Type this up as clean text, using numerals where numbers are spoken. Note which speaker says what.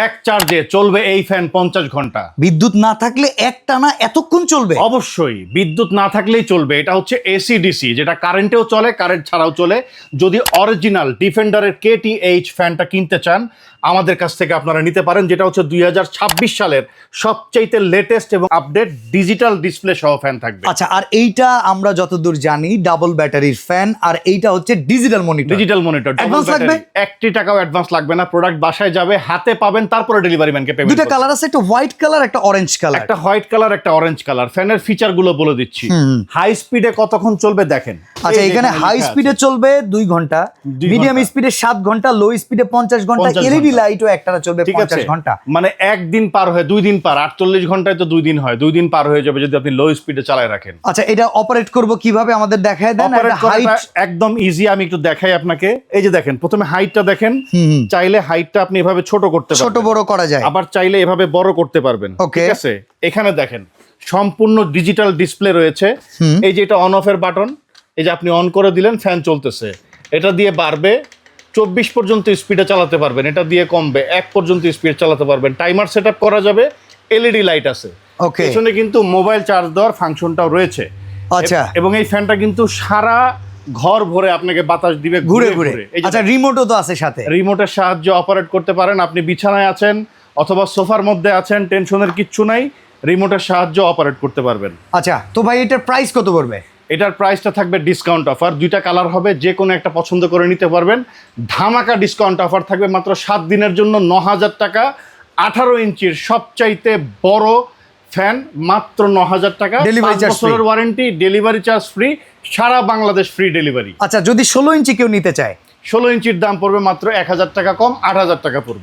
Speaker 1: এক চার্জে চলবে এই ফ্যান 50 ঘন্টা।
Speaker 2: বিদ্যুৎ না থাকলে একটানা এতক্ষণ চলবে?
Speaker 1: অবশ্যই বিদ্যুৎ না থাকলেই চলবে। এটা হচ্ছে এসি ডিসি, যেটা কারেন্টেও চলে, কারেন্ট ছাড়াও চলে। যদি অরিজিনাল ডিফেন্ডারের KTH ফ্যানটা কিনতে চান আমাদের কাছ থেকে আপনারা নিতে পারেন, যেটা হচ্ছে 2026 সালের সবচাইতে লেটেস্ট এবং আপডেট ডিজিটাল ডিসপ্লে সহ ফ্যান থাকবে।
Speaker 2: আচ্ছা, আর এইটা আমরা যতদূর জানি ডাবল ব্যাটারির ফ্যান, আর এইটা হচ্ছে digital monitor.
Speaker 1: Digital monitor.
Speaker 2: Advance লাগবে?
Speaker 1: 1 টাকাও অ্যাডভান্স লাগবে না। প্রোডাক্ট বাসায় যাবে, হাতে পাবেন, তারপরে ডেলিভারি ম্যানকে পেমেন্ট।
Speaker 2: দুটো কালার আছে, একটা হোয়াইট কালার একটা অরেঞ্জ কালার।
Speaker 1: একটা হোয়াইট কালার একটা অরেঞ্জ কালার। ফ্যানের ফিচার গুলো বলে দিচ্ছি। হাই স্পিডে কতক্ষণ চলবে দেখেন।
Speaker 2: আচ্ছা, এখানে হাই স্পিডে চলবে 2 ঘন্টা, মিডিয়াম স্পিডে 7 ঘন্টা, লো স্পিডে 50 ঘন্টা, এলইডি লাইটও একটানা চলবে 50 ঘন্টা।
Speaker 1: মানে একদিন পার হয়ে 2 দিন পার, 48 ঘন্টায় তো 2 দিন হয়, 2 দিন পার হয়ে যাবে যদি আপনি লো স্পিডে চালায় রাখেন।
Speaker 2: আচ্ছা, এটা অপারেট করব কিভাবে আমাদের দেখায় দেন।
Speaker 1: হাইট একদম ইজি, আমি একটু দেখাই আপনাকে। এই যে দেখেন, প্রথমে হাইটটা দেখেন। চাইলে হাইটটা আপনি এভাবে ছোট করতে পারবেন,
Speaker 2: ছোট বড় করা যায়,
Speaker 1: আবার চাইলে এভাবে বড় করতে পারবেন। ঠিক আছে, এখানে দেখেন সম্পূর্ণ ডিজিটাল ডিসপ্লে রয়েছে। এই যে এটা অন অফ এর বাটন, এই যে আপনি অন করে দিলেন, ফ্যান চলতেছে। এটা দিয়ে বাড়বে 24 পর্যন্ত স্পিডে চালাতে পারবেন, এটা দিয়ে কমবে 1 পর্যন্ত স্পিড চালাতে পারবেন। টাইমার সেট আপ করা যাবে, এলইডি লাইট আছে। পেছনে কিন্তু মোবাইল চার্জ দেওয়ার ফাংশনটাও রয়েছে।
Speaker 2: আচ্ছা,
Speaker 1: এবং এই ফ্যানটা কিন্তু সারা ঘর ভরে আপনাকে বাতাস দিবে ঘুরে ঘুরে।
Speaker 2: আচ্ছা, রিমোটও তো আছে সাথে,
Speaker 1: রিমোটের সাহায্যে অপারেট করতে পারেন। আপনি বিছানায় আছেন অথবা সোফার মধ্যে আছেন, টেনশনের কিচ্ছু নাই, রিমোটের সাহায্যে অপারেট করতে পারবেন।
Speaker 2: আচ্ছা, তো ভাই এটার প্রাইস কত পড়বে?
Speaker 1: এটার প্রাইসটা থাকবে ডিসকাউন্ট অফার। 2টা কালার হবে, যে কোনো একটা পছন্দ করে নিতে পারবেন। ধামাকা ডিসকাউন্ট অফার থাকবে মাত্র 7 দিনের জন্য। 9000 টাকা 18 ইঞ্চির সবচাইতে বড় ফ্যান, মাত্র 9000 টাকা। 5 বছরের ওয়ারেন্টি, ডেলিভারি চার্জ ফ্রি, সারা বাংলাদেশ ফ্রি ডেলিভারি।
Speaker 2: আচ্ছা, যদি 16 ইঞ্চি কেউ নিতে চায়?
Speaker 1: 16 ইঞ্চির দাম পড়বে মাত্র 1000 টাকা কম, 8000 টাকা পড়বে।